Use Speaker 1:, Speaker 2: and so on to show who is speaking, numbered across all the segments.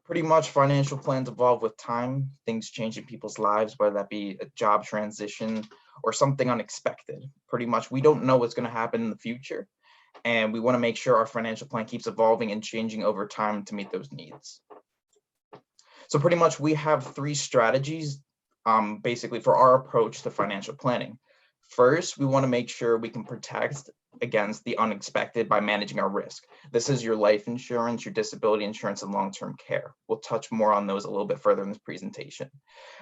Speaker 1: Pretty much financial plans evolve with time, things change in people's lives, whether that be a job transition or something unexpected. Pretty much we don't know what's going to happen in the future, and we want to make sure our financial plan keeps evolving and changing over time to meet those needs. So pretty much we have three strategies basically for our approach to financial planning. First, we want to make sure we can protect against the unexpected by managing our risk. This is your life insurance, your disability insurance, and long-term care. We'll touch more on those a little bit further in this presentation.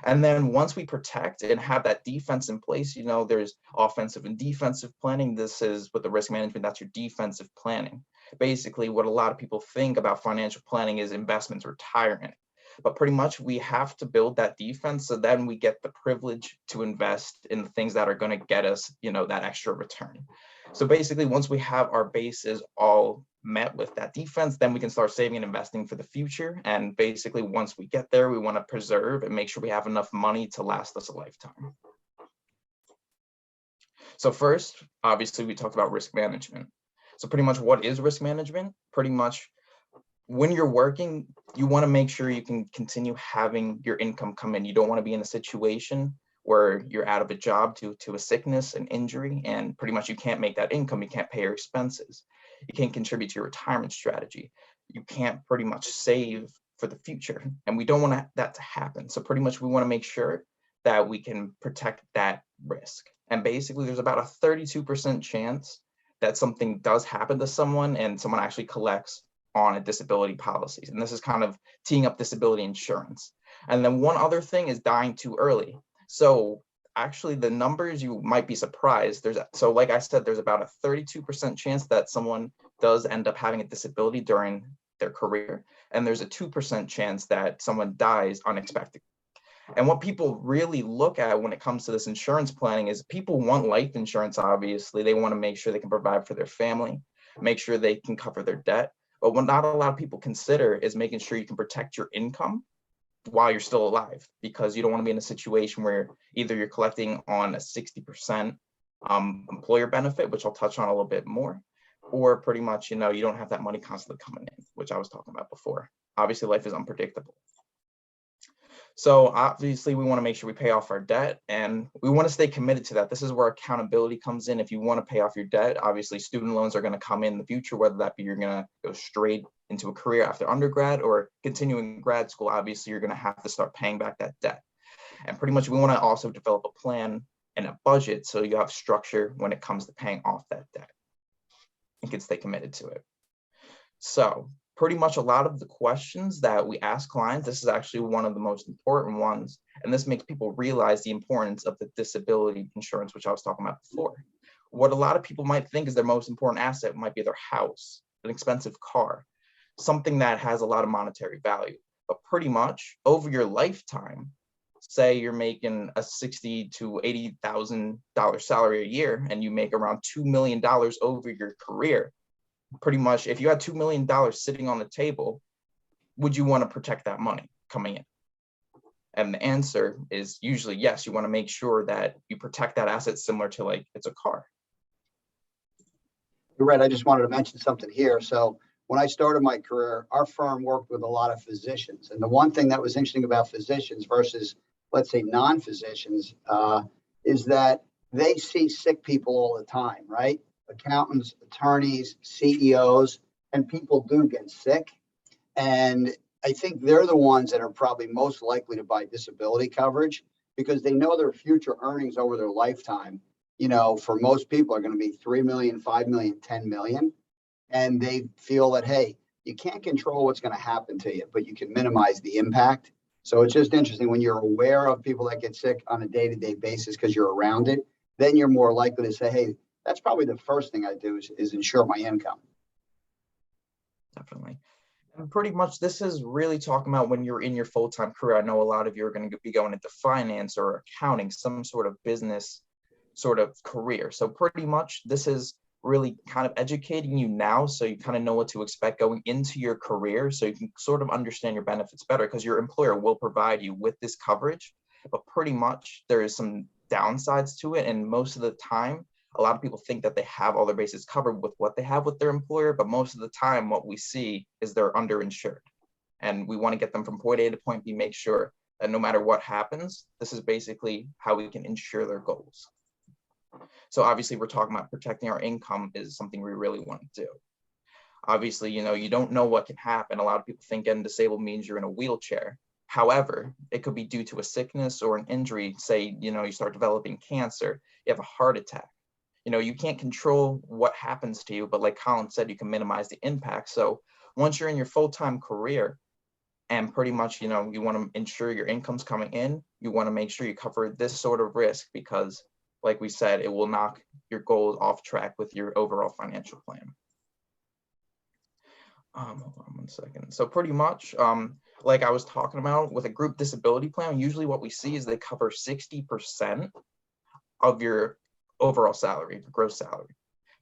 Speaker 1: And then once we protect and have that defense in place, there's offensive and defensive planning. This is with the risk management, that's your defensive planning. Basically, what a lot of people think about financial planning is investments, retirement. But pretty much we have to build that defense so then we get the privilege to invest in the things that are going to get us, that extra return. So basically, once we have our bases all met with that defense, then we can start saving and investing for the future. And basically, once we get there, we want to preserve and make sure we have enough money to last us a lifetime. So first, obviously, we talked about risk management. So pretty much what is risk management? Pretty much when you're working, you want to make sure you can continue having your income come in. You don't want to be in a situation where you're out of a job due to a sickness, an injury, and pretty much you can't make that income. You can't pay your expenses. You can't contribute to your retirement strategy. You can't pretty much save for the future. And we don't want that to happen. So pretty much we want to make sure that we can protect that risk. And basically there's about a 32% chance that something does happen to someone and someone actually collects on a disability policies. And this is kind of teeing up disability insurance. And then one other thing is dying too early. So actually the numbers, you might be surprised. So like I said, there's about a 32% chance that someone does end up having a disability during their career. And there's a 2% chance that someone dies unexpectedly. And what people really look at when it comes to this insurance planning is people want life insurance, obviously. They want to make sure they can provide for their family, make sure they can cover their debt. But what not a lot of people consider is making sure you can protect your income while you're still alive, because you don't want to be in a situation where either you're collecting on a 60% employer benefit, which I'll touch on a little bit more, or pretty much, you don't have that money constantly coming in, which I was talking about before. Obviously, life is unpredictable. So obviously, we want to make sure we pay off our debt, and we want to stay committed to that. This is where accountability comes in. If you want to pay off your debt, obviously student loans are going to come in the future, whether that be you're going to go straight into a career after undergrad or continuing grad school. Obviously, you're going to have to start paying back that debt. And pretty much we want to also develop a plan and a budget so you have structure when it comes to paying off that debt and can stay committed to it. So pretty much a lot of the questions that we ask clients, this is actually one of the most important ones. And this makes people realize the importance of the disability insurance, which I was talking about before. What a lot of people might think is their most important asset might be their house, an expensive car, something that has a lot of monetary value. But pretty much over your lifetime, say you're making a $60,000 to $80,000 salary a year, and you make around $2 million over your career. Pretty much, if you had $2 million sitting on the table, would you want to protect that money coming in? And the answer is usually yes. You want to make sure that you protect that asset similar to like it's a car.
Speaker 2: You're right. I just wanted to mention something here. So when I started my career, our firm worked with a lot of physicians. And the one thing that was interesting about physicians versus, let's say, non-physicians is that they see sick people all the time, right? Accountants, attorneys, CEOs, and people do get sick. And I think they're the ones that are probably most likely to buy disability coverage because they know their future earnings over their lifetime, for most people are going to be 3 million, 5 million, 10 million. And they feel that, hey, you can't control what's going to happen to you, but you can minimize the impact. So it's just interesting when you're aware of people that get sick on a day-to-day basis because you're around it, then you're more likely to say, hey, that's probably the first thing I do is insure my income.
Speaker 1: Definitely. And pretty much this is really talking about when you're in your full-time career. I know a lot of you are going to be going into finance or accounting, some sort of business sort of career. So pretty much this is really kind of educating you now so you kind of know what to expect going into your career so you can sort of understand your benefits better because your employer will provide you with this coverage. But pretty much there is some downsides to it, and most of the time a lot of people think that they have all their bases covered with what they have with their employer, but most of the time what we see is they're underinsured. and we want to get them from point A to point B, make sure that no matter what happens, this is basically how we can ensure their goals. So obviously we're talking about protecting our income is something we really want to do. Obviously, you don't know what can happen. A lot of people think getting disabled means you're in a wheelchair. However, it could be due to a sickness or an injury. Say, you start developing cancer, you have a heart attack. You can't control what happens to you, but like Colin said, you can minimize the impact. So once you're in your full-time career and pretty much, you want to ensure your income's coming in, you want to make sure you cover this sort of risk because, like we said, it will knock your goals off track with your overall financial plan. Hold on one second. So pretty much, like I was talking about with a group disability plan, usually what we see is they cover 60% of your overall salary, gross salary.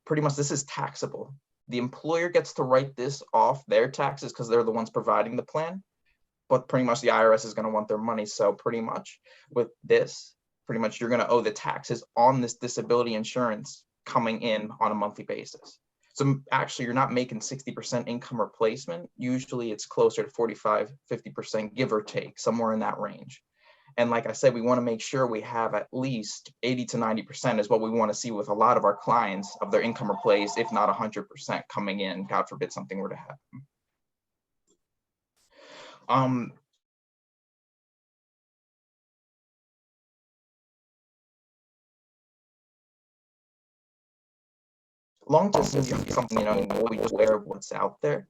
Speaker 1: Pretty much this is taxable. The employer gets to write this off their taxes because they're the ones providing the plan, but pretty much the IRS is going to want their money. So pretty much with this, pretty much you're going to owe the taxes on this disability insurance coming in on a monthly basis. So actually you're not making 60% income replacement. Usually it's closer to 45, 50%, give or take, somewhere in that range. And like I said, we want to make sure we have at least 80 to 90% is what we want to see with a lot of our clients of their income replaced, if not 100% coming in, God forbid something were to happen. Long-term is something, we just aware of what's out there.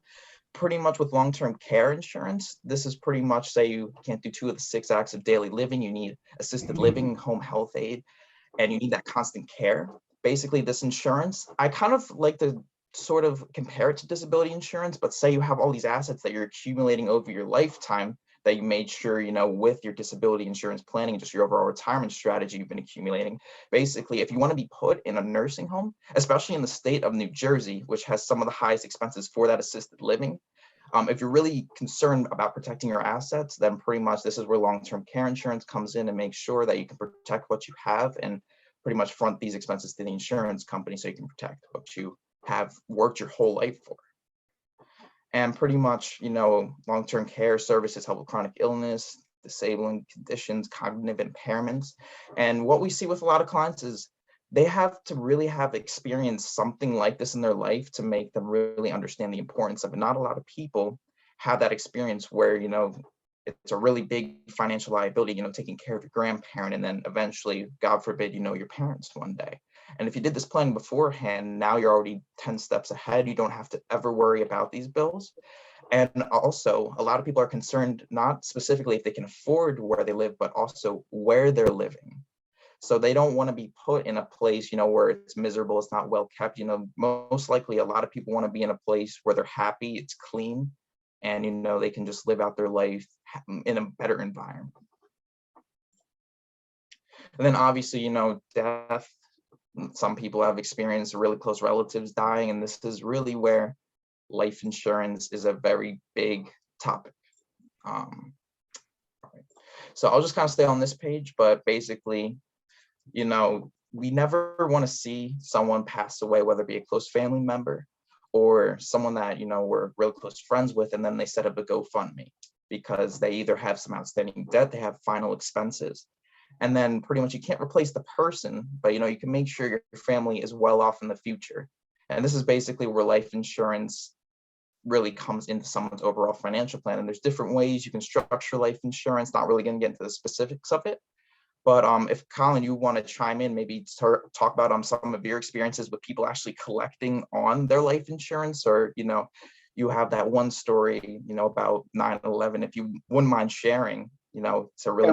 Speaker 1: Pretty much with long-term care insurance, this is pretty much say you can't do 2 of the 6 acts of daily living, you need assisted living, home health aid, and you need that constant care. Basically this insurance, I kind of like to sort of compare it to disability insurance, but say you have all these assets that you're accumulating over your lifetime that you made sure, with your disability insurance planning, just your overall retirement strategy you've been accumulating. Basically, if you want to be put in a nursing home, especially in the state of New Jersey, which has some of the highest expenses for that assisted living, if you're really concerned about protecting your assets, then pretty much this is where long-term care insurance comes in and makes sure that you can protect what you have and pretty much front these expenses to the insurance company so you can protect what you have worked your whole life for. And pretty much, long-term care services help with chronic illness, disabling conditions, cognitive impairments. And what we see with a lot of clients is they have to really have experienced something like this in their life to make them really understand the importance of it. Not a lot of people have that experience where, it's a really big financial liability, taking care of your grandparent and then eventually, God forbid, your parents one day. And if you did this planning beforehand, now you're already 10 steps ahead. You don't have to ever worry about these bills. And also, a lot of people are concerned, not specifically if they can afford where they live, but also where they're living. So they don't want to be put in a place, where it's miserable, it's not well kept. Most likely a lot of people want to be in a place where they're happy, it's clean, and, they can just live out their life in a better environment. And then obviously, death. Some people have experienced really close relatives dying, and this is really where life insurance is a very big topic. So I'll just kind of stay on this page, but basically, we never want to see someone pass away, whether it be a close family member or someone that, we're real close friends with, and then they set up a GoFundMe because they either have some outstanding debt, they have final expenses. And then pretty much you can't replace the person, but you can make sure your family is well off in the future. And this is basically where life insurance really comes into someone's overall financial plan. And there's different ways you can structure life insurance, not really going to get into the specifics of it. But if Colin, you want to chime in, maybe talk about some of your experiences with people actually collecting on their life insurance, or, you have that one story, about 9/11, if you wouldn't mind sharing, to really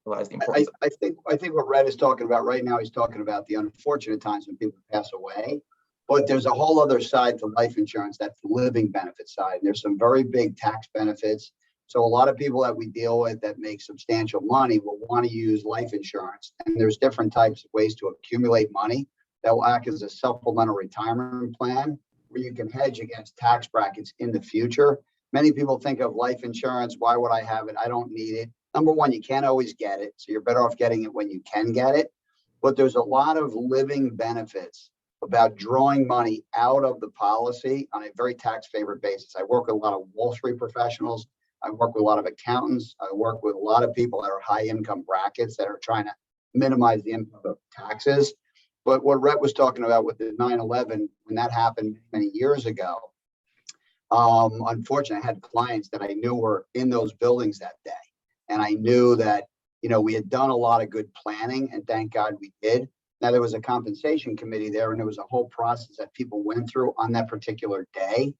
Speaker 1: realize the importance.
Speaker 2: I think what Red is talking about right now, he's talking about the unfortunate times when people pass away. But there's a whole other side to life insurance, that's the living benefit side. And there's some very big tax benefits. So a lot of people that we deal with that make substantial money will want to use life insurance. And there's different types of ways to accumulate money that will act as a supplemental retirement plan where you can hedge against tax brackets in the future. Many people think of life insurance, why would I have it? I don't need it. Number one, you can't always get it. So you're better off getting it when you can get it. But there's a lot of living benefits about drawing money out of the policy on a very tax favored basis. I work with a lot of Wall Street professionals I work with a lot of accountants. I work with a lot of people that are high income brackets that are trying to minimize the impact of taxes. But what Rhett was talking about with the 9/11, when that happened many years ago, unfortunately, I had clients that I knew were in those buildings that day. And I knew that, we had done a lot of good planning, and thank God we did. Now, there was a compensation committee there, and there was a whole process that people went through on that particular day.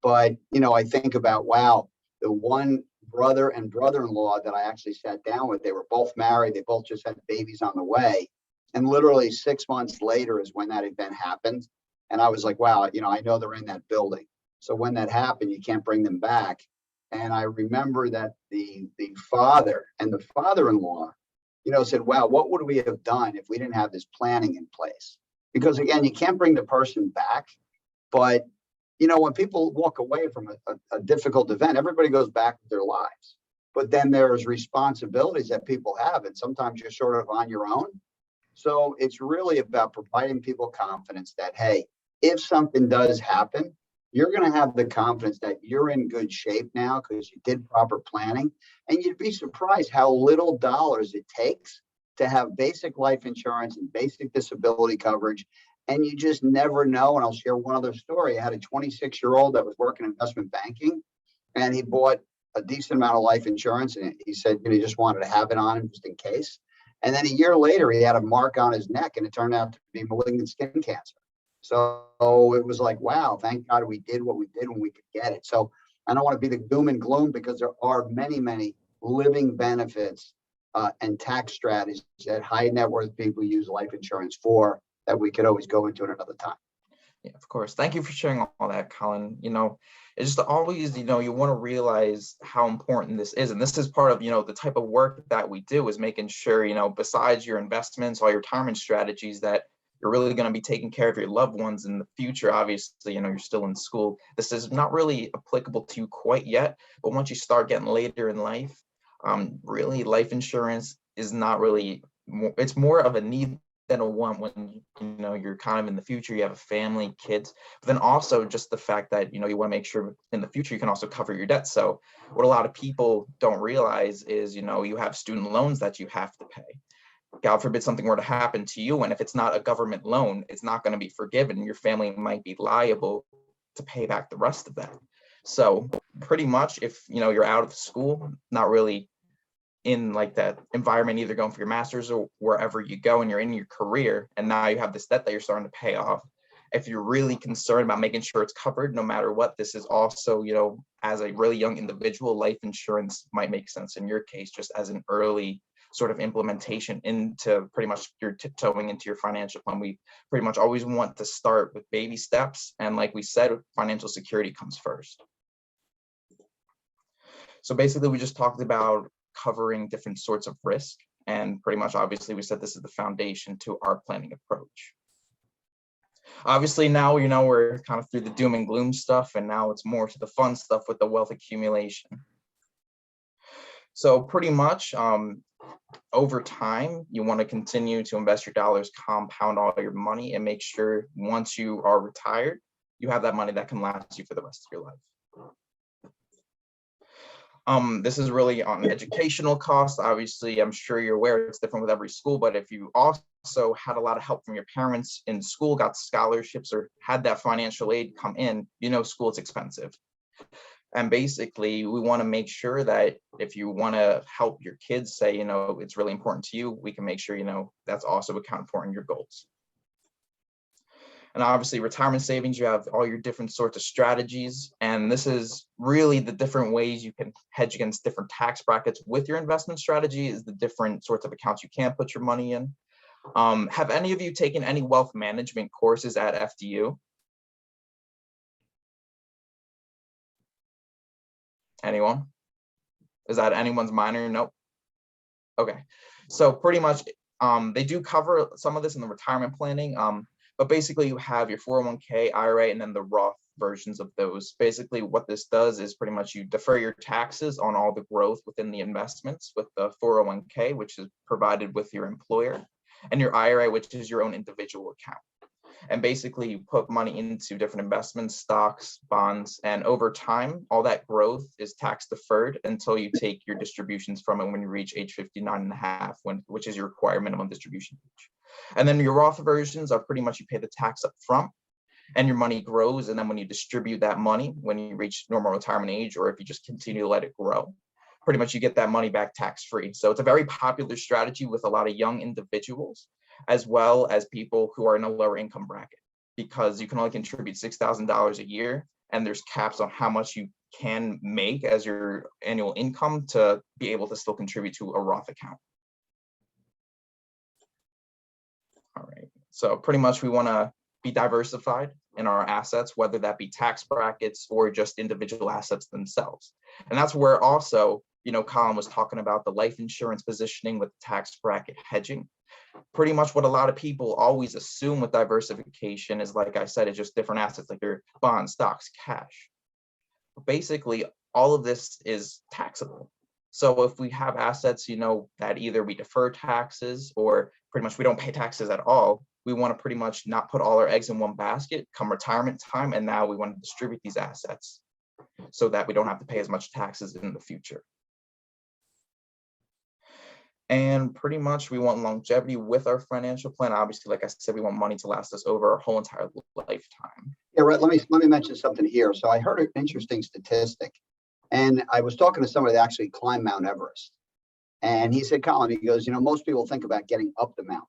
Speaker 2: But, I think about, wow, the one brother and brother-in-law that I actually sat down with, they were both married. They both just had babies on the way. And literally 6 months later is when that event happened. And I was like, wow, I know they're in that building. So when that happened, you can't bring them back. And I remember that the father and the father-in-law, said, wow, what would we have done if we didn't have this planning in place? Because again, you can't bring the person back. But, when people walk away from a difficult event, everybody goes back to their lives. But then there's responsibilities that people have. And sometimes you're sort of on your own. So it's really about providing people confidence that, hey, if something does happen, you're going to have the confidence that you're in good shape now because you did proper planning. And you'd be surprised how little dollars it takes to have basic life insurance and basic disability coverage. And you just never know. And I'll share one other story. I had a 26-year-old that was working in investment banking, and he bought a decent amount of life insurance. And he said, he just wanted to have it on him just in case. And then a year later, he had a mark on his neck, and it turned out to be malignant skin cancer. So it was like, wow, thank God we did what we did when we could get it. So I don't want to be the doom and gloom, because there are many, many living benefits and tax strategies that high net worth people use life insurance for that we could always go into at another time.
Speaker 1: Yeah, of course. Thank you for sharing all that, Colin. It's just always, you want to realize how important this is. And this is part of, the type of work that we do, is making sure, besides your investments, all your retirement strategies, that you're really going to be taking care of your loved ones in the future. Obviously, you're still in school. This is not really applicable to you quite yet, but once you start getting later in life, really life insurance is not really, it's more of a need than a want when, you're kind of in the future, you have a family, kids, but then also just the fact that, you want to make sure in the future you can also cover your debt. So what a lot of people don't realize is, you have student loans that you have to pay. God forbid something were to happen to you, and if it's not a government loan, it's not going to be forgiven. Your family might be liable to pay back the rest of that. So pretty much if, you're out of school, not really in like that environment, either going for your master's or wherever you go, and you're in your career, and now you have this debt that you're starting to pay off. If you're really concerned about making sure it's covered no matter what, this is also, as a really young individual, life insurance might make sense in your case, just as an early sort of implementation into pretty much you're tiptoeing into your financial plan. We pretty much always want to start with baby steps. And like we said, financial security comes first. So basically, we just talked about covering different sorts of risk. And pretty much, obviously, we said this is the foundation to our planning approach. Obviously, now, we're kind of through the doom and gloom stuff, and now it's more to the fun stuff with the wealth accumulation. So pretty much, over time, you want to continue to invest your dollars, compound all your money, and make sure once you are retired, you have that money that can last you for the rest of your life. This is really on educational costs. Obviously, I'm sure you're aware it's different with every school, but if you also had a lot of help from your parents in school, got scholarships, or had that financial aid come in, school is expensive. And basically, we want to make sure that if you want to help your kids, say, it's really important to you, we can make sure, that's also accounted for in your goals. And obviously, retirement savings, you have all your different sorts of strategies. And this is really the different ways you can hedge against different tax brackets with your investment strategy, is the different sorts of accounts you can put your money in. Have any of you taken any wealth management courses at FDU? Anyone? Is that anyone's minor? Nope. Okay. So pretty much, they do cover some of this in the retirement planning. But basically, you have your 401k, IRA, and then the Roth versions of those. Basically, what this does is pretty much you defer your taxes on all the growth within the investments with the 401k, which is provided with your employer, and your IRA, which is your own individual account. And basically you put money into different investments, stocks, bonds, and over time, all that growth is tax deferred until you take your distributions from it when you reach age 59 and a half, which is your required minimum distribution age. And then your Roth versions are pretty much you pay the tax up front and your money grows. And then when you distribute that money, when you reach normal retirement age, or if you just continue to let it grow, pretty much you get that money back tax-free. So it's a very popular strategy with a lot of young individuals, as well as people who are in a lower income bracket, because you can only contribute $6,000 a year, and there's caps on how much you can make as your annual income to be able to still contribute to a Roth account. All right, so pretty much we want to be diversified in our assets, whether that be tax brackets or just individual assets themselves. And that's where also, Colin was talking about the life insurance positioning with tax bracket hedging. Pretty much what a lot of people always assume with diversification is, like I said, it's just different assets like your bonds, stocks, cash. Basically, all of this is taxable. So if we have assets, that either we defer taxes or pretty much we don't pay taxes at all, we want to pretty much not put all our eggs in one basket come retirement time. And now we want to distribute these assets so that we don't have to pay as much taxes in the future. And pretty much we want longevity with our financial plan. Obviously, like I said, we want money to last us over our whole entire lifetime.
Speaker 2: Yeah, right. Let me mention something here. So I heard an interesting statistic, and I was talking to somebody that actually climbed Mount Everest. And he said, Colin, he goes, most people think about getting up the mountain,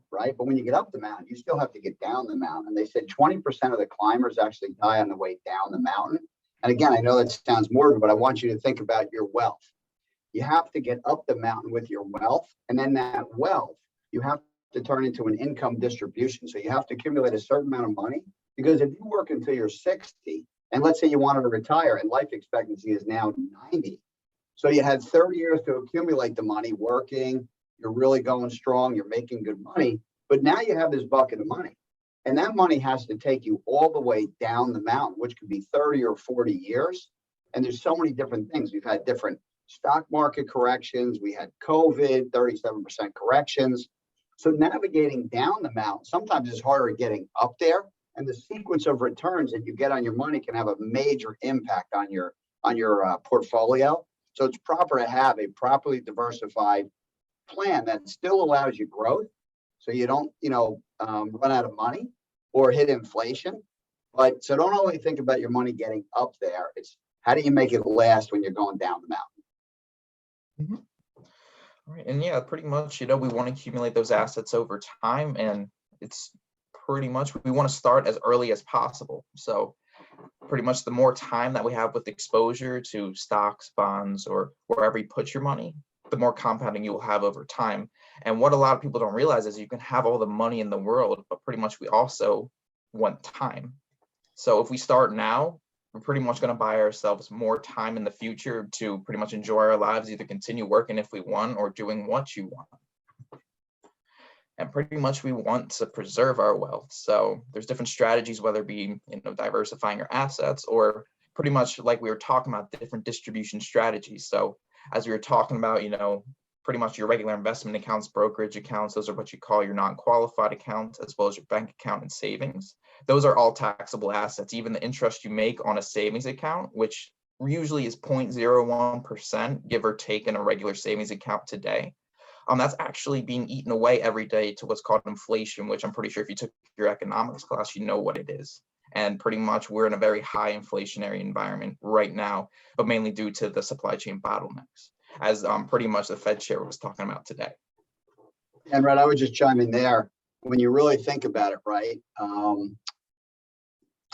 Speaker 2: right? But when you get up the mountain, you still have to get down the mountain. And they said 20% of the climbers actually die on the way down the mountain. And again, I know that sounds morbid, but I want you to think about your wealth. You have to get up the mountain with your wealth, and then that wealth you have to turn into an income distribution. So you have to accumulate a certain amount of money, because if you work until you're 60, and let's say you wanted to retire and life expectancy is now 90, so you had 30 years to accumulate the money working, you're really going strong, you're making good money, but now you have this bucket of money, and that money has to take you all the way down the mountain, which could be 30 or 40 years. And there's so many different things. We've had different stock market corrections. We had COVID, 37% corrections. So navigating down the mountain sometimes is harder than getting up there. And the sequence of returns that you get on your money can have a major impact on your portfolio. So it's proper to have a properly diversified plan that still allows you growth, so you don't run out of money or hit inflation. But so don't only think about your money getting up there. It's how do you make it last when you're going down the mountain?
Speaker 1: Mm-hmm. All right. And yeah, pretty much, we want to accumulate those assets over time. And it's pretty much, we want to start as early as possible. So pretty much the more time that we have with exposure to stocks, bonds, or wherever you put your money, the more compounding you will have over time. And what a lot of people don't realize is you can have all the money in the world, but pretty much we also want time. So if we start now, we're pretty much going to buy ourselves more time in the future to pretty much enjoy our lives, either continue working if we want or doing what you want. And pretty much we want to preserve our wealth. So there's different strategies, whether it be, diversifying your assets, or pretty much like we were talking about, different distribution strategies. So as we were talking about, pretty much your regular investment accounts, brokerage accounts, those are what you call your non-qualified accounts, as well as your bank account and savings. Those are all taxable assets. Even the interest you make on a savings account, which usually is 0.01%, give or take, in a regular savings account today, that's actually being eaten away every day to what's called inflation, which I'm pretty sure if you took your economics class, you know what it is. And pretty much we're in a very high inflationary environment right now, but mainly due to the supply chain bottlenecks, as pretty much the Fed chair was talking about today.
Speaker 2: And right, I would just chime in there. When you really think about it, right,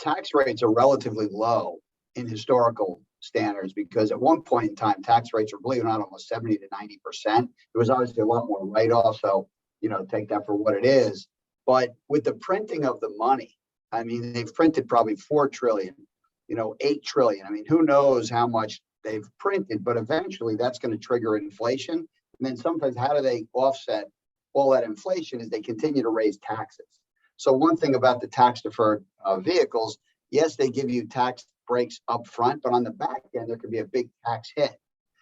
Speaker 2: tax rates are relatively low in historical standards, because at one point in time, tax rates were, believe it or not, almost 70 to 90%. There was obviously a lot more write-off, so, take that for what it is. But with the printing of the money, I mean, they've printed probably 4 trillion, 8 trillion. I mean, who knows how much they've printed, but eventually that's going to trigger inflation. And then sometimes how do they offset all that inflation is they continue to raise taxes. So one thing about the tax deferred vehicles, yes, they give you tax breaks up front, but on the back end, there could be a big tax hit.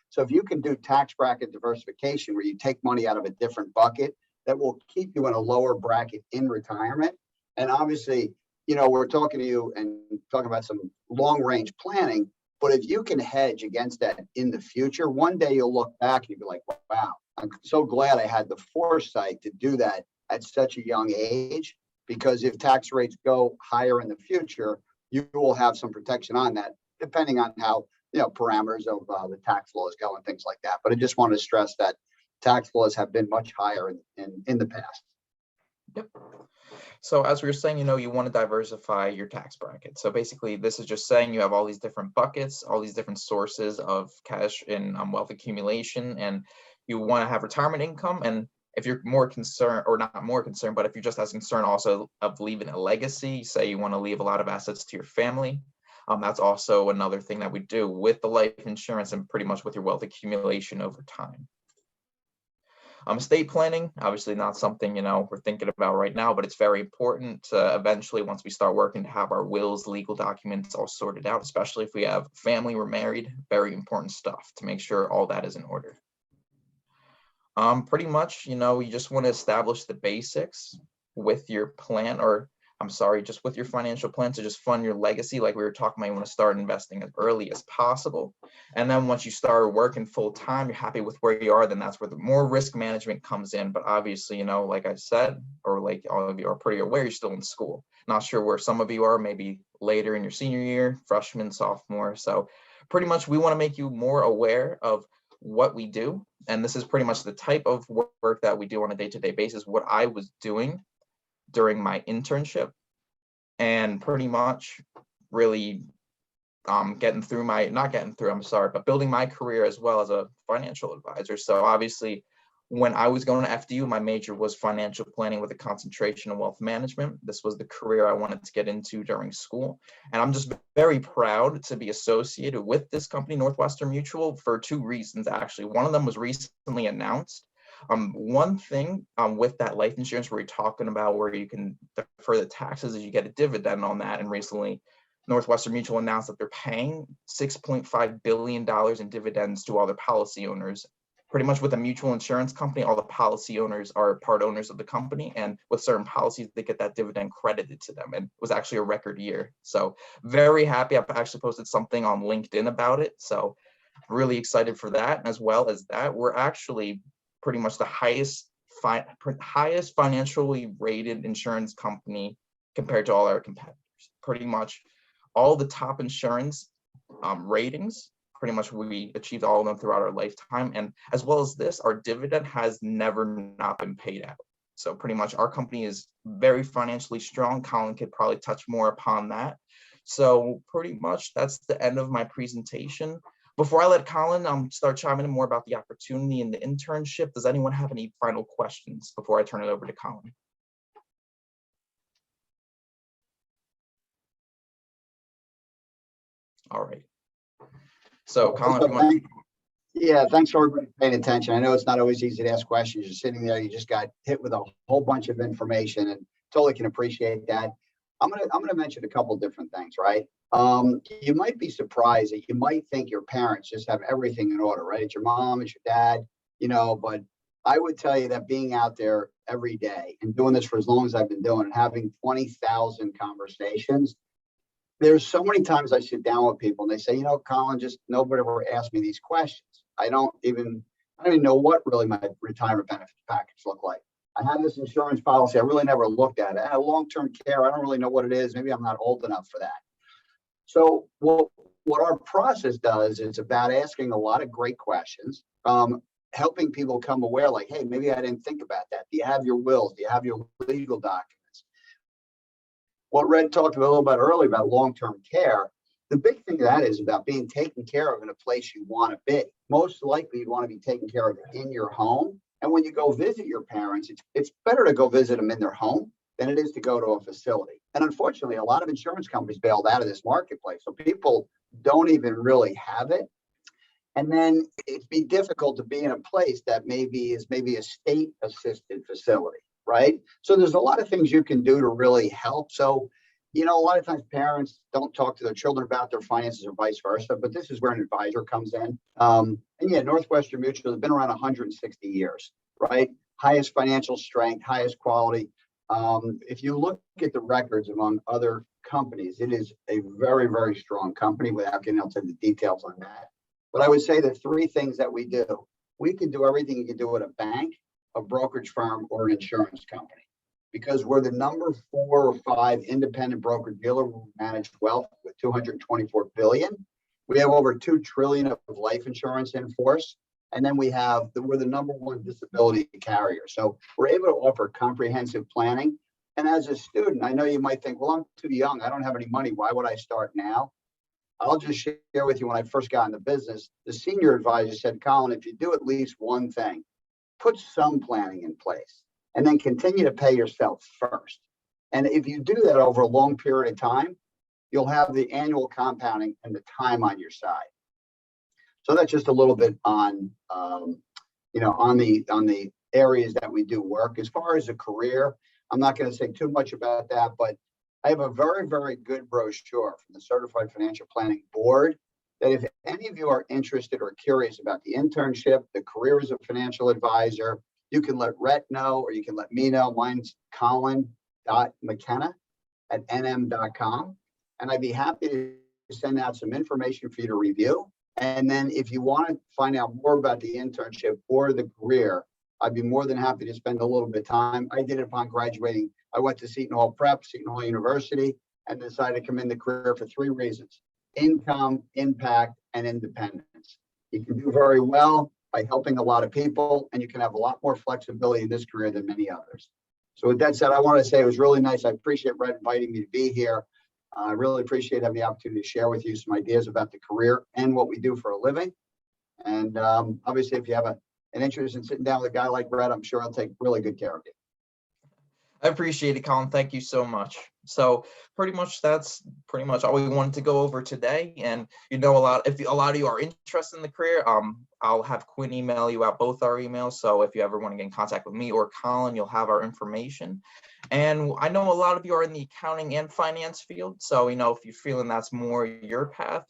Speaker 2: So if you can do tax bracket diversification, where you take money out of a different bucket, that will keep you in a lower bracket in retirement. And obviously, we're talking to you and talking about some long range planning, but if you can hedge against that in the future, one day you'll look back and you'll be like, wow, I'm so glad I had the foresight to do that at such a young age, because if tax rates go higher in the future, you will have some protection on that, depending on how, parameters of the tax laws go and things like that. But I just want to stress that tax laws have been much higher in the past.
Speaker 1: Yep. So as we were saying, you want to diversify your tax bracket. So basically, this is just saying you have all these different buckets, all these different sources of cash in wealth accumulation, and you want to have retirement income. And if you're more concerned, or not more concerned, but if you're just as concerned also of leaving a legacy, say you want to leave a lot of assets to your family, that's also another thing that we do with the life insurance and pretty much with your wealth accumulation over time. Estate planning, obviously not something, we're thinking about right now, but it's very important to eventually, once we start working, to have our wills, legal documents all sorted out, especially if we have family, we're married, very important stuff to make sure all that is in order. Pretty much, you just want to establish the basics with your plan, just with your financial plan to just fund your legacy. Like we were talking about, you want to start investing as early as possible. And then once you start working full time, you're happy with where you are, then that's where the more risk management comes in. But obviously, like I said, or like all of you are pretty aware, you're still in school. Not sure where some of you are, maybe later in your senior year, freshman, sophomore. So pretty much we want to make you more aware of what we do. And this is pretty much the type of work that we do on a day-to-day basis, what I was doing during my internship, and pretty much really building my career as well as a financial advisor. So obviously, when I was going to FDU, my major was financial planning with a concentration in wealth management. This was the career I wanted to get into during school. And I'm just very proud to be associated with this company, Northwestern Mutual, for two reasons, actually. One of them was recently announced. One thing with that life insurance where you're talking about where you can defer the taxes is you get a dividend on that. And recently, Northwestern Mutual announced that they're paying $6.5 billion in dividends to all their policy owners. Pretty much with a mutual insurance company, all the policy owners are part owners of the company, and with certain policies, they get that dividend credited to them. And it was actually a record year. So very happy. I've actually posted something on LinkedIn about it. So really excited for that. As well as that, we're actually pretty much the highest financially rated insurance company compared to all our competitors. Pretty much all the top insurance ratings, pretty much we achieved all of them throughout our lifetime. And as well as this, our dividend has never not been paid out. So pretty much our company is very financially strong. Colin could probably touch more upon that. So pretty much that's the end of my presentation. Before I let Colin start chiming in more about the opportunity and the internship, does anyone have any final questions before I turn it over to Colin? All right. So Colin, if you want
Speaker 2: Yeah, thanks for everybody paying attention. I know it's not always easy to ask questions. You're sitting there, you just got hit with a whole bunch of information, and totally can appreciate that. I'm gonna mention a couple different things, right? You might be surprised that you might think your parents just have everything in order, right? It's your mom, it's your dad, but I would tell you that being out there every day and doing this for as long as I've been doing and having 20,000 conversations, there's so many times I sit down with people and they say, Colin, just nobody ever asked me these questions. I don't even know what really my retirement benefits package look like. I have this insurance policy. I really never looked at it. I have long-term care. I don't really know what it is. Maybe I'm not old enough for that. So what our process does is about asking a lot of great questions, helping people come aware like, hey, maybe I didn't think about that. Do you have your wills? Do you have your legal documents? What Red talked a little bit earlier about long-term care, the big thing of that is about being taken care of in a place you want to be. Most likely you'd want to be taken care of in your home. And when you go visit your parents, it's better to go visit them in their home than it is to go to a facility. And unfortunately, a lot of insurance companies bailed out of this marketplace. So people don't even really have it. And then it'd be difficult to be in a place that maybe is a state-assisted facility, right? So there's a lot of things you can do to really help. So, a lot of times parents don't talk to their children about their finances or vice versa, but this is where an advisor comes in. And yeah, Northwestern Mutual has been around 160 years, right? Highest financial strength, highest quality. If you look at the records among other companies, it is a very, very strong company without getting into the details on that. But I would say the three things that we do, we can do everything you can do at a bank, a brokerage firm, or an insurance company, because we're the number 4 or 5 independent broker dealer who manage wealth with 224 billion. We have over 2 trillion of life insurance in force. And then we're the number 1 disability carrier. So we're able to offer comprehensive planning. And as a student, I know you might think, well, I'm too young. I don't have any money. Why would I start now? I'll just share with you, when I first got in the business, the senior advisor said, Colin, if you do at least one thing, put some planning in place and then continue to pay yourself first. And if you do that over a long period of time, you'll have the annual compounding and the time on your side. So that's just a little bit on, on the areas that we do work. As far as a career, I'm not going to say too much about that, but I have a very, very good brochure from the Certified Financial Planning Board that if any of you are interested or curious about the internship, the career as a financial advisor, you can let Rhett know, or you can let me know. Mine's colin.mckenna@nm.com. And I'd be happy to send out some information for you to review. And then if you want to find out more about the internship or the career, I'd be more than happy to spend a little bit of time. I did it upon graduating. I went to Seton Hall Prep, Seton Hall University, and decided to come in the career for 3 reasons: income, impact, and independence. You can do very well by helping a lot of people, and you can have a lot more flexibility in this career than many others. So with that said, I want to say it was really nice. I appreciate Red inviting me to be here. I really appreciate having the opportunity to share with you some ideas about the career and what we do for a living. And obviously, if you have an interest in sitting down with a guy like Brett, I'm sure I'll take really good care of you.
Speaker 1: I appreciate it, Colin. Thank you so much. So that's pretty much all we wanted to go over today. And if a lot of you are interested in the career, I'll have Quinn email you out both our emails. So if you ever want to get in contact with me or Colin, you'll have our information. And I know a lot of you are in the accounting and finance field. So, if you're feeling that's more your path,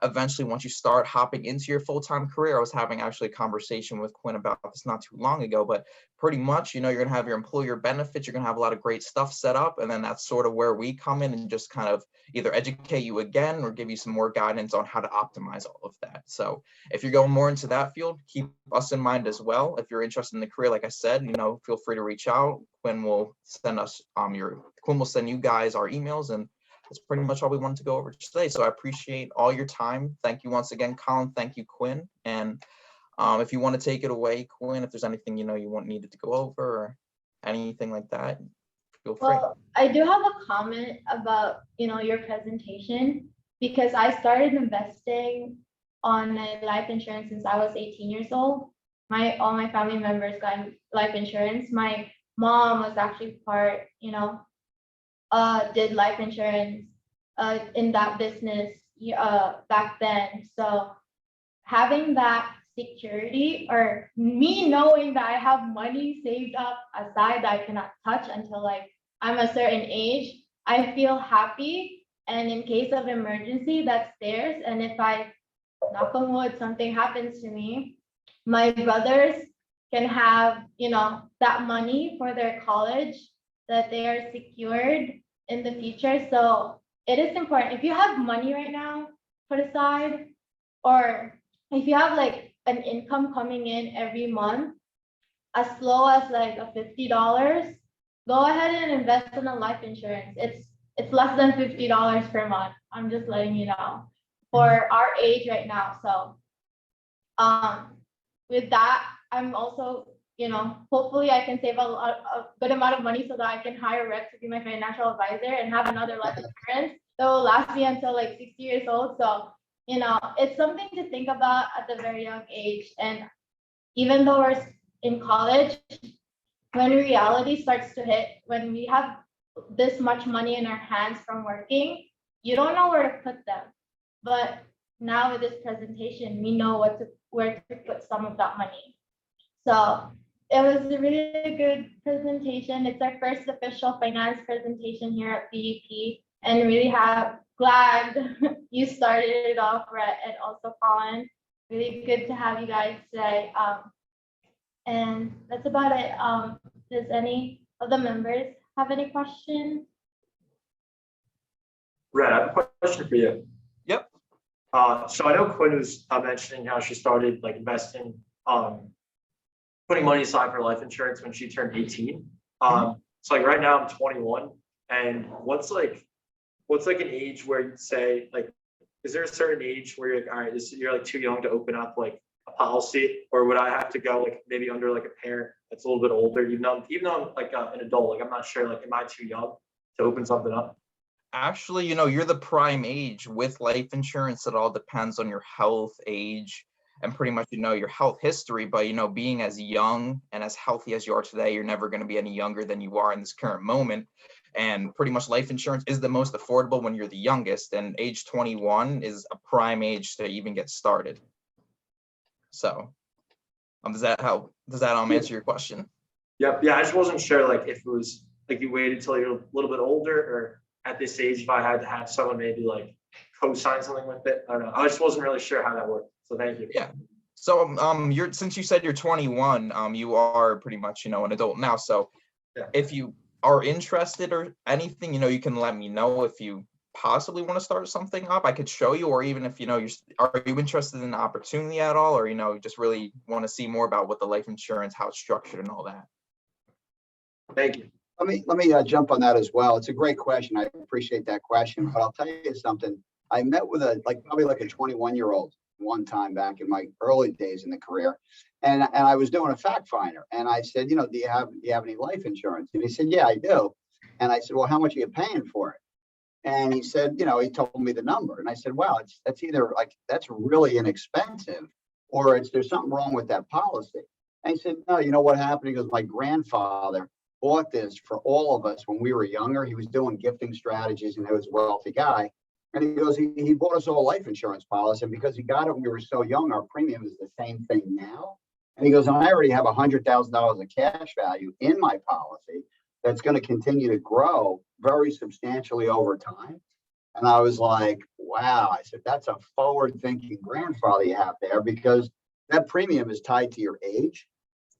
Speaker 1: eventually once you start hopping into your full-time career, I was having actually a conversation with Quinn about this not too long ago, but pretty much, you're going to have your employer benefits, you're going to have a lot of great stuff set up. And then that's sort of where we come in and just kind of either educate you again or give you some more guidance on how to optimize all of that. So if you're going more into that field, keep us in mind as well. If you're interested in the career, like I said, feel free to reach out. Quinn will send you guys our emails, and that's pretty much all we wanted to go over today. So I appreciate all your time. Thank you once again, Colin. Thank you, Quinn. And if you want to take it away, Quinn, if there's anything you needed to go over or anything like that, feel free.
Speaker 3: Well, I do have a comment about your presentation, because I started investing on life insurance since I was 18 years old. All my family members got life insurance. My mom was actually did life insurance in that business back then. So having that security, or me knowing that I have money saved up aside that I cannot touch until I'm a certain age, I feel happy. And in case of emergency, that's theirs. And if knock on wood, something happens to me, my brothers can have, that money for their college, that they are secured in the future. So it is important. If you have money right now put aside, or if you have an income coming in every month, as low as a $50, go ahead and invest in a life insurance. It's less than $50 per month. I'm just letting you know for our age right now. So with that, I'm also, hopefully I can save a good amount of money so that I can hire Rhett to be my financial advisor and have another life insurance that will last me until 60 years old. So, it's something to think about at the very young age. And even though we're in college, when reality starts to hit, when we have this much money in our hands from working, you don't know where to put them. But now with this presentation, we know where to put some of that money. So it was a really good presentation. It's our first official finance presentation here at BAP, and really glad you started it off, Rhett, and also Colin. Really good to have you guys today. And that's about it. Does any of the members have any questions?
Speaker 4: Red, I have a question for you.
Speaker 1: Yep.
Speaker 4: So I know Quinn was mentioning how she started like investing, putting money aside for life insurance when she turned 18. So like right now I'm 21, and what's like an age where you'd say like, is there a certain age where you're like, all right, you're like too young to open up like a policy, or would I have to go like maybe under like a parent that's a little bit older, even though I'm like an adult, like I'm not sure, like am I too young to open something up?
Speaker 1: Actually, you're the prime age with life insurance. It all depends on your health, age, and pretty much, your health history. But, being as young and as healthy as you are today, you're never going to be any younger than you are in this current moment. And pretty much life insurance is the most affordable when you're the youngest, and age 21 is a prime age to even get started. So, does that help? Does that answer your question?
Speaker 4: Yep. Yeah, I just wasn't sure like if it was like you waited till you're a little bit older, or at this age, if I had to have someone maybe like co-sign something with it. I don't know. I just wasn't really sure how that worked. So thank you.
Speaker 1: Yeah. So since you said you're 21, you are pretty much, an adult now. So
Speaker 4: yeah.
Speaker 1: If you are interested or anything, you can let me know if you possibly want to start something up. I could show you, or even if are you interested in the opportunity at all, or just really want to see more about what the life insurance, how it's structured and all that.
Speaker 4: Thank you.
Speaker 2: Let me jump on that as well. It's a great question. I appreciate that question, but I'll tell you something. I met with probably like a 21-year-old one time back in my early days in the career, and I was doing a fact finder, and I said, do you have any life insurance? And he said, yeah, I do. And I said, well, how much are you paying for it? And he said, he told me the number, and I said, wow, that's either like that's really inexpensive, or there's something wrong with that policy. And he said, no, you know what happened? He goes, my grandfather bought this for all of us when we were younger. He was doing gifting strategies, and he was a wealthy guy. And he goes, he bought us all a life insurance policy, and because he got it when we were so young, our premium is the same thing now. And he goes, and I already have $100,000 of cash value in my policy that's going to continue to grow very substantially over time. And I was like, wow. I said, that's a forward-thinking grandfather you have there, because that premium is tied to your age.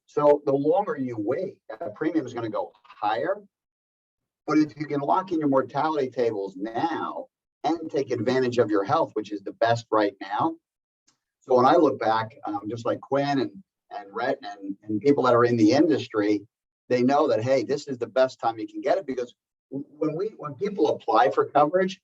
Speaker 2: So the longer you wait, that premium is going to go higher. But if you can lock in your mortality tables now and take advantage of your health, which is the best right now. So when I look back, just like Quinn and Rhett and people that are in the industry, they know that, hey, this is the best time you can get it, because when people apply for coverage,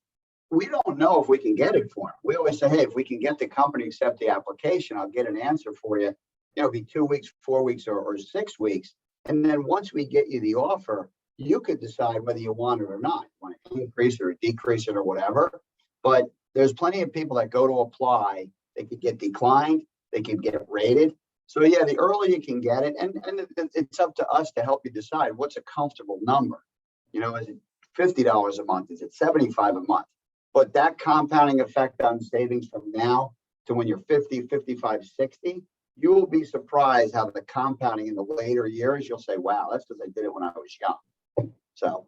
Speaker 2: we don't know if we can get it for them. We always say, hey, if we can get the company to accept the application, I'll get an answer for you. It'll be 2 weeks, 4 weeks, or 6 weeks. And then once we get you the offer, you could decide whether you want it or not. You want to increase it or decrease it or whatever. But there's plenty of people that go to apply. They could get declined. They could get rated. So yeah, the earlier you can get it, and it's up to us to help you decide what's a comfortable number. Is it $50 a month? Is it $75 a month? But that compounding effect on savings from now to when you're 50, 55, 60, you will be surprised how the compounding in the later years, you'll say, wow, that's because I did it when I was young. So.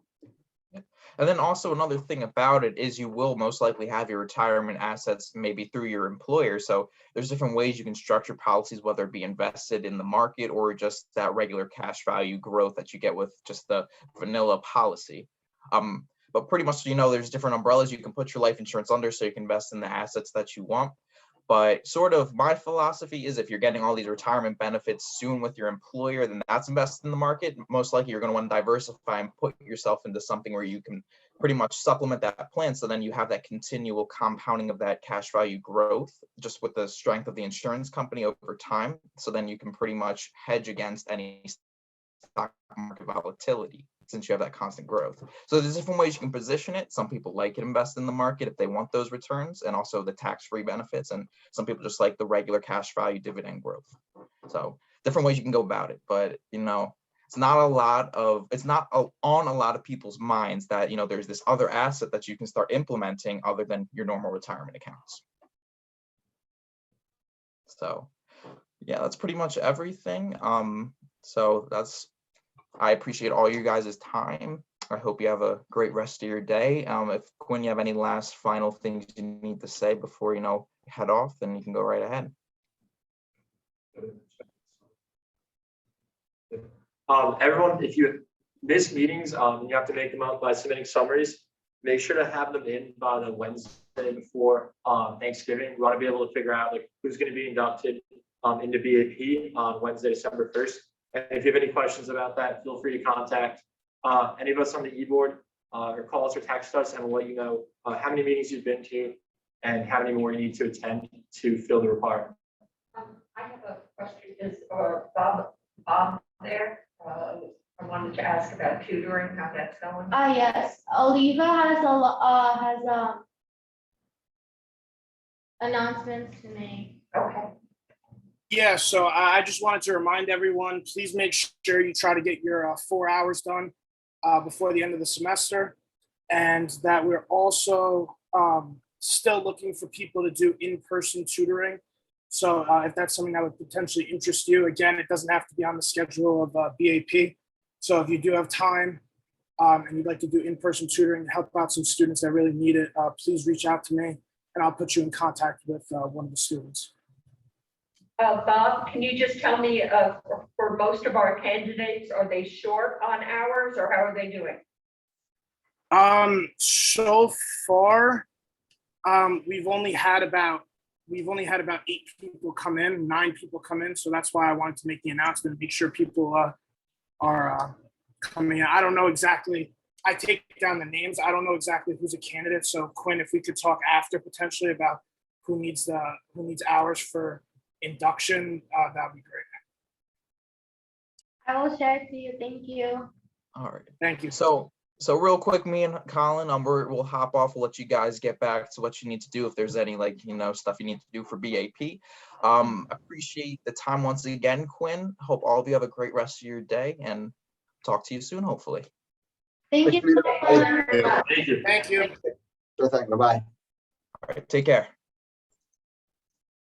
Speaker 1: And then also another thing about it is you will most likely have your retirement assets maybe through your employer. So there's different ways you can structure policies, whether it be invested in the market or just that regular cash value growth that you get with just the vanilla policy. But pretty much, there's different umbrellas you can put your life insurance under so you can invest in the assets that you want. But sort of my philosophy is if you're getting all these retirement benefits soon with your employer, then that's invested in the market. Most likely you're going to want to diversify and put yourself into something where you can pretty much supplement that plan. So then you have that continual compounding of that cash value growth just with the strength of the insurance company over time. So then you can pretty much hedge against any stock market volatility since you have that constant growth. So there's different ways you can position it. Some people like it invest in the market if they want those returns and also the tax-free benefits. And some people just like the regular cash value dividend growth. So different ways you can go about it. But, it's not on a lot of people's minds that, there's this other asset that you can start implementing other than your normal retirement accounts. So yeah, that's pretty much everything. So I appreciate all you guys' time. I hope you have a great rest of your day. If Quinn, you have any last final things you need to say before, head off, then you can go right ahead.
Speaker 4: Everyone, if you miss meetings, you have to make them up by submitting summaries. Make sure to have them in by the Wednesday before Thanksgiving. We want to be able to figure out like who's going to be inducted into BAP on Wednesday, December 1st. And if you have any questions about that, feel free to contact any of us on the e-board or call us or text us, and we'll let you know how many meetings you've been to and how many more you need to attend to fill the requirement.
Speaker 5: I have a question. Is Bob there? I wanted to ask about tutoring, how that's going.
Speaker 3: Yes, Oliva has announcements to make.
Speaker 5: Okay.
Speaker 6: Yeah, so I just wanted to remind everyone, please make sure you try to get your 4 hours done before the end of the semester, and that we're also still looking for people to do in-person tutoring. So if that's something that would potentially interest you, again, it doesn't have to be on the schedule of BAP. So if you do have time and you'd like to do in-person tutoring to help out some students that really need it, please reach out to me and I'll put you in contact with one of the students.
Speaker 5: Bob, can you just tell me, for most of our candidates, are they short on hours or how are they doing?
Speaker 6: So far, we've only had about 8 people come in, 9 people come in. So that's why I wanted to make the announcement, make sure people are coming in. I don't know exactly. I take down the names. I don't know exactly who's a candidate. So Quinn, if we could talk after potentially about who needs hours for induction, that'd be great.
Speaker 3: I will share it to you. Thank you.
Speaker 1: All right.
Speaker 6: Thank you.
Speaker 1: So real quick, me and Colin, we'll hop off. We'll let you guys get back to what you need to do. If there's any stuff you need to do for BAP. Appreciate the time once again, Quinn. Hope all of you have a great rest of your day and talk to you soon, hopefully.
Speaker 3: Thank you.
Speaker 4: Thank you.
Speaker 6: Thank you.
Speaker 2: Sure thing. Bye-bye.
Speaker 1: All right, take care.